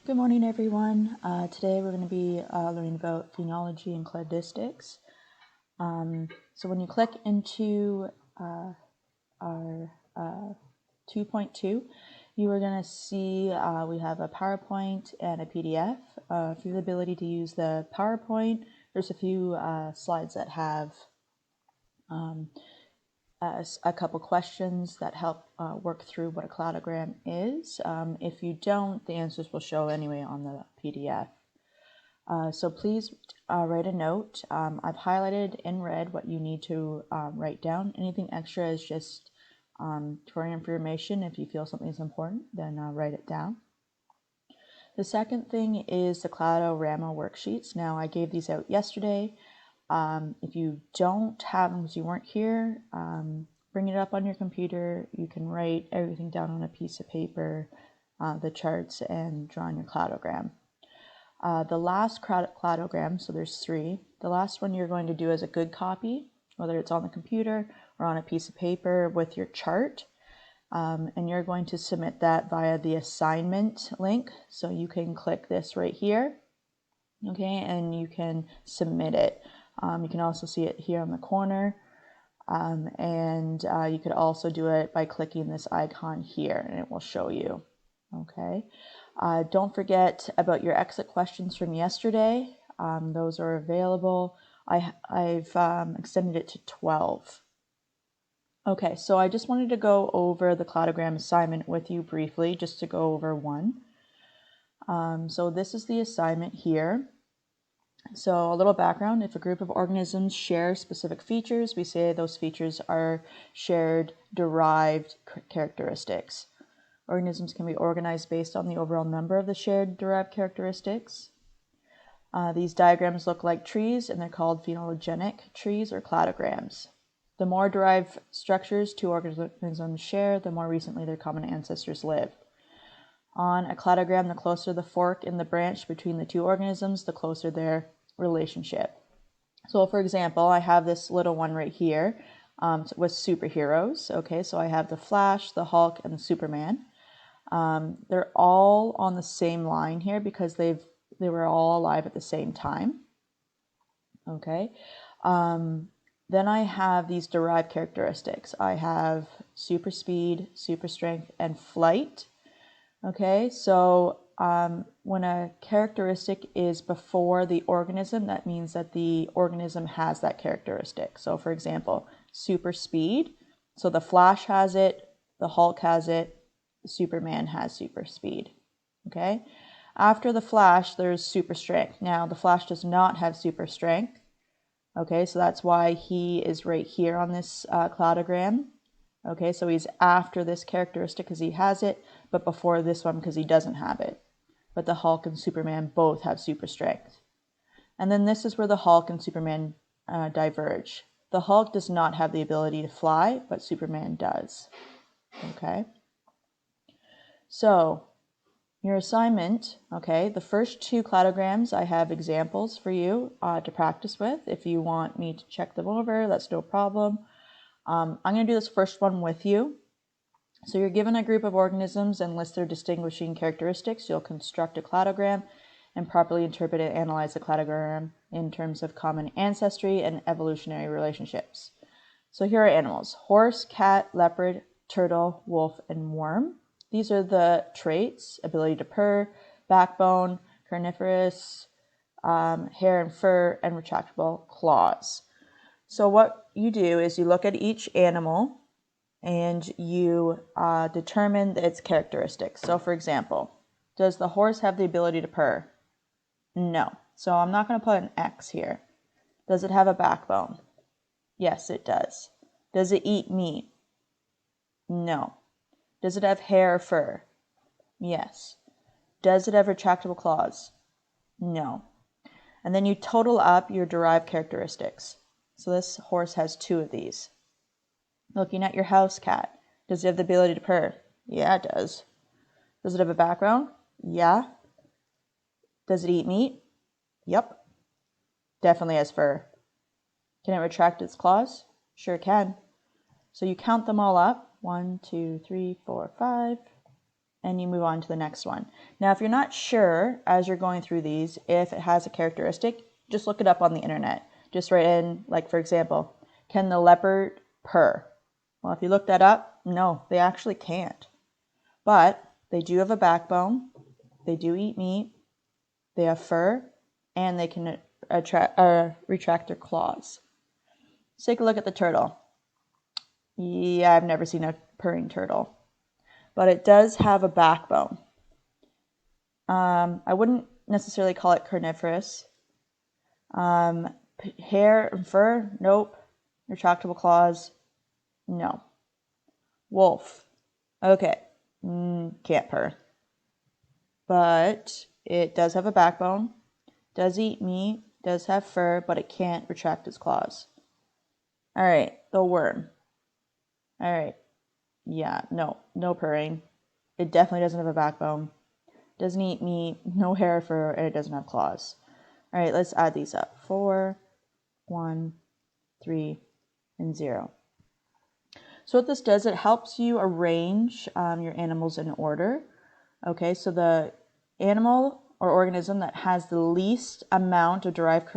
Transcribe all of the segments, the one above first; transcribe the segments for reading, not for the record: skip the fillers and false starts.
Good morning, everyone. Today we're going to be learning about Phylogeny and Cladistics. So when you click into our 2.2, you are going to see we have a PowerPoint and a PDF. If you have the ability to use the PowerPoint, there's a few slides that have a couple questions that help work through what a cladogram is. If you don't, the answers will show anyway on the PDF. So please write a note. I've highlighted in red what you need to write down. Anything extra is just for your information. If you feel something is important, then write it down. The second thing is the Clado Rama worksheets. Now, I gave these out yesterday. If you don't have them because you weren't here, bring it up on your computer. You can write everything down on a piece of paper, the charts, and draw on your cladogram. The last cladogram, so there's 3, the last one you're going to do as a good copy, whether it's on the computer or on a piece of paper with your chart. And you're going to submit that via the assignment link. So you can click this right here, okay, and you can submit it. You can also see it here on the corner, and you could also do it by clicking this icon here, and it will show you. Okay. Don't forget about your exit questions from yesterday. Those are available. I've extended it to 12. Okay, so I just wanted to go over the cladogram assignment with you briefly, just to go over one. So this is the assignment here. So a little background: if a group of organisms share specific features, we say those features are shared derived characteristics. Organisms can be organized based on the overall number of the shared derived characteristics. These diagrams look like trees, and they're called phenogenic trees or cladograms. The more derived structures two organisms share, the more recently their common ancestors lived. On a cladogram, the closer the fork in the branch between the two organisms, the closer their relationship. So for example, I have this little one right here with superheroes. Okay, so I have the Flash, the Hulk, and the Superman. They're all on the same line here because they were all alive at the same time. Okay. Then I have these derived characteristics. I have super speed, super strength, and flight. Okay, so when a characteristic is before the organism, that means that the organism has that characteristic. So for example, super speed. So the Flash has it, the Hulk has it, the Superman has super speed. Okay, after the Flash, there's super strength. Now the Flash does not have super strength. Okay, so that's why he is right here on this cladogram. Okay, so he's after this characteristic because he has it, but before this one because he doesn't have it. But the Hulk and Superman both have super strength. And then this is where the Hulk and Superman diverge. The Hulk does not have the ability to fly, but Superman does. Okay. So your assignment, okay, the first 2 cladograms, I have examples for you to practice with. If you want me to check them over, that's no problem. I'm going to do this first one with you. So you're given a group of organisms and list their distinguishing characteristics. You'll construct a cladogram and properly interpret and analyze the cladogram in terms of common ancestry and evolutionary relationships. So here are animals: horse, cat, leopard, turtle, wolf, and worm. These are the traits: ability to purr, backbone, carnivorous, hair and fur, and retractable claws. So what you do is you look at each animal and you determine its characteristics. So for example, does the horse have the ability to purr? No. So I'm not going to put an X here. Does it have a backbone? Yes, it does. Does it eat meat? No. Does it have hair or fur? Yes. Does it have retractable claws? No. And then you total up your derived characteristics. So this horse has 2 of these. Looking at your house cat, does it have the ability to purr? Yeah, it does. Does it have a backbone? Yeah. Does it eat meat? Yep. Definitely has fur. Can it retract its claws? Sure can. So you count them all up. 1, 2, 3, 4, 5. and you move on to the next one. Now, if you're not sure as you're going through these, if it has a characteristic, just look it up on the internet. Just write in, like for example, can the leopard purr? Well, if you look that up, no, they actually can't. But they do have a backbone, they do eat meat, they have fur, and they can retract their claws. Let's take a look at the turtle. Yeah, I've never seen a purring turtle, but it does have a backbone. I wouldn't necessarily call it carnivorous. Hair and fur, nope. Retractable claws, no. Wolf, okay, can't purr. But it does have a backbone, does eat meat, does have fur, but it can't retract its claws. All right, the worm. All right, yeah, no purring. It definitely doesn't have a backbone, doesn't eat meat, no hair, fur, and it doesn't have claws. All right, let's add these up. 4, 1, 3, and 0. So what this does, it helps you arrange your animals in order. Okay, so the animal or organism that has the least amount of derived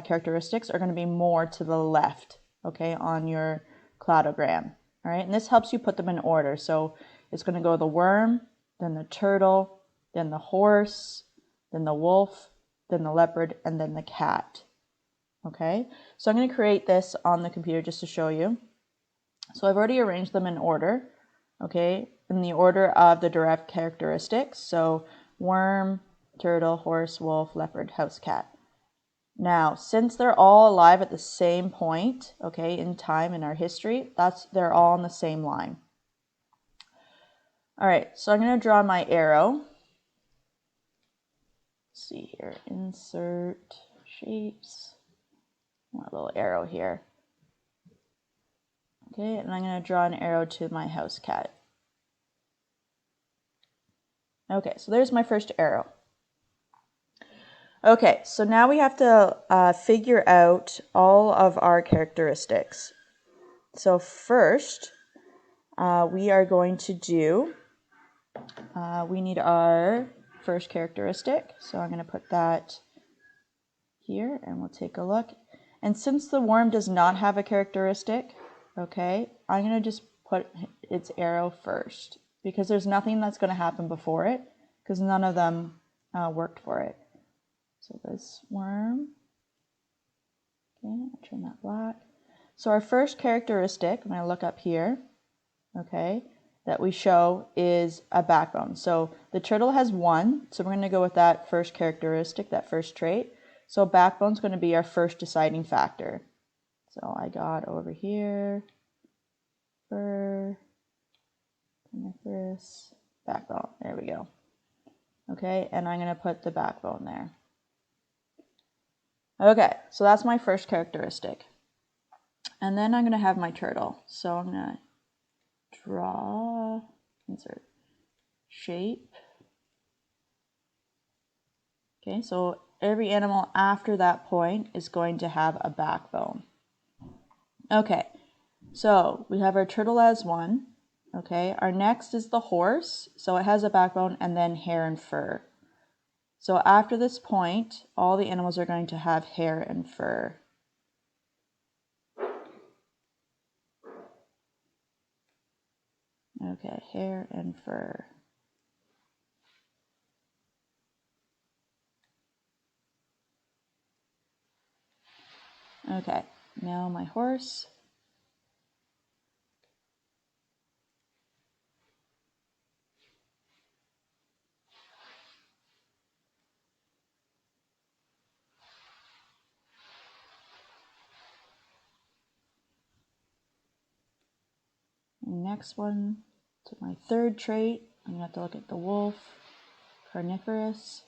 characteristics are going to be more to the left, okay, on your cladogram. All right, and this helps you put them in order. So it's going to go the worm, then the turtle, then the horse, then the wolf, then the leopard, and then the cat. Okay, so I'm going to create this on the computer just to show you. So I've already arranged them in order, okay, in the order of the derived characteristics. So worm, turtle, horse, wolf, leopard, house cat. Now, since they're all alive at the same point, okay, in time in our history, they're all on the same line. All right, so I'm going to draw my arrow. Let's see here, insert shapes. A little arrow here. Okay, and I'm going to draw an arrow to my house cat. Okay, so there's my first arrow. Okay, so now we have to figure out all of our characteristics. So first, we are going to do, we need our first characteristic. So I'm going to put that here and we'll take a look. And since the worm does not have a characteristic, okay, I'm going to just put its arrow first because there's nothing that's going to happen before it because none of them worked for it. So this worm, okay, I'll turn that black. So our first characteristic, I'm going to look up here, okay, that we show is a backbone. So the turtle has 1, so we're going to go with that first characteristic, that first trait. So backbone is going to be our first deciding factor. So I got over here, fur, carnivorous, backbone. There we go. Okay, and I'm going to put the backbone there. Okay, so that's my first characteristic. And then I'm going to have my turtle. So I'm going to draw, insert shape. Okay, so every animal after that point is going to have a backbone. Okay, so we have our turtle as 1. Okay, our next is the horse. So it has a backbone and then hair and fur. So after this point, all the animals are going to have hair and fur. Okay, hair and fur. Okay, now my horse. Next one, to my third trait, I'm going to have to look at the wolf, carnivorous.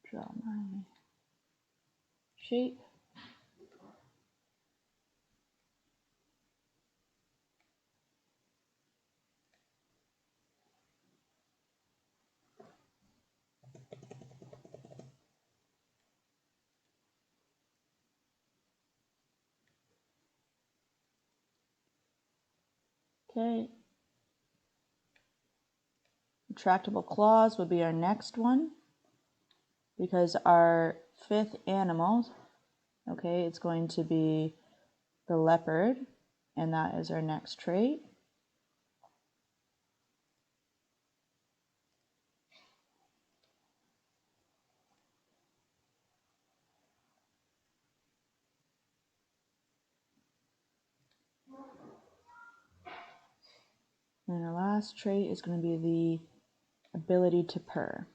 Draw my shape. Okay. Retractable claws would be our next one, because our fifth animal, okay, it's going to be the leopard, and that is our next trait. And our last trait is going to be the ability to purr.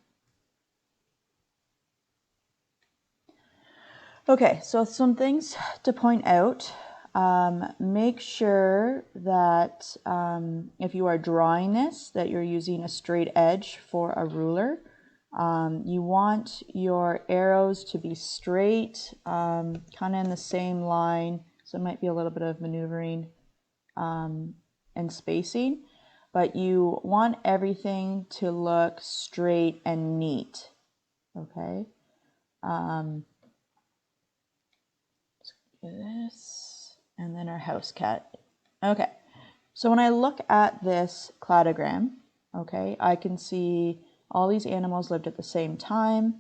Okay, so some things to point out. Make sure that if you are drawing this, that you're using a straight edge for a ruler. You want your arrows to be straight, kind of in the same line, so it might be a little bit of maneuvering and spacing, but you want everything to look straight and neat, okay? This, and then our house cat. Okay, so when I look at this cladogram, okay, I can see all these animals lived at the same time.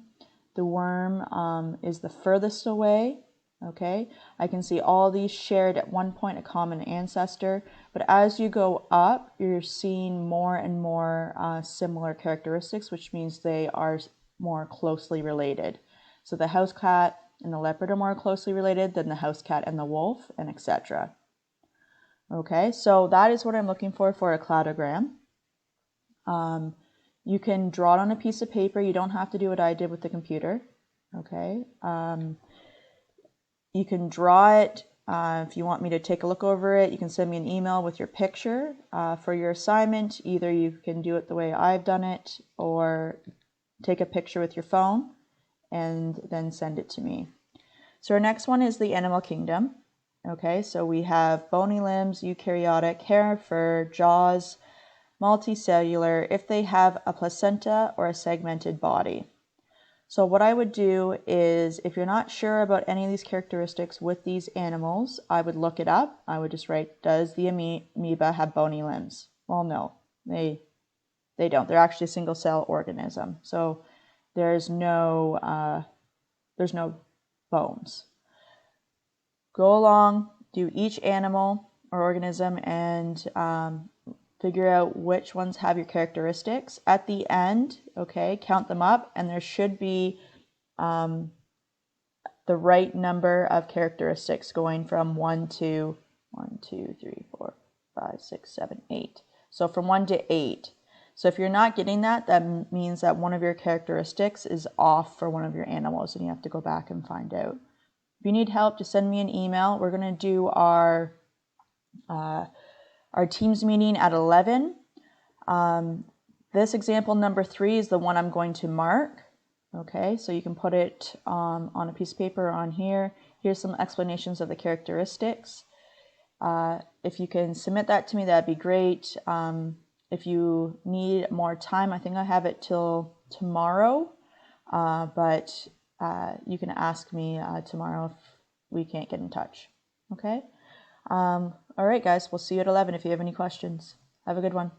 The worm is the furthest away, okay? I can see all these shared at one point a common ancestor, but as you go up, you're seeing more and more similar characteristics, which means they are more closely related. So the house cat and the leopard are more closely related than the house cat and the wolf, and etc. Okay, so that is what I'm looking for a cladogram. You can draw it on a piece of paper. You don't have to do what I did with the computer. Okay, you can draw it. If you want me to take a look over it, you can send me an email with your picture. For your assignment, either you can do it the way I've done it, or take a picture with your phone and then send it to me. So our next one is the animal kingdom. Okay, so we have bony limbs, eukaryotic, hair, fur, jaws, multicellular, if they have a placenta or a segmented body. So what I would do is, if you're not sure about any of these characteristics with these animals, I would look it up. I would just write, does the amoeba have bony limbs? Well, no, they don't. They're actually a single cell organism. So there's no bones. Go along, do each animal or organism, and figure out which ones have your characteristics. At the end, okay, count them up, and there should be the right number of characteristics going from 1 to 1, 2, 3, 4, 5, 6, 7, 8. So from 1 to 8. So if you're not getting that, that means that one of your characteristics is off for one of your animals, and you have to go back and find out. If you need help, just send me an email. We're going to do our Teams meeting at 11. This example number 3 is the one I'm going to mark. Okay, so you can put it on a piece of paper on here. Here's some explanations of the characteristics. If you can submit that to me, that'd be great. If you need more time, I think I have it till tomorrow, but you can ask me tomorrow if we can't get in touch. Okay? All right, guys, we'll see you at 11 if you have any questions. Have a good one.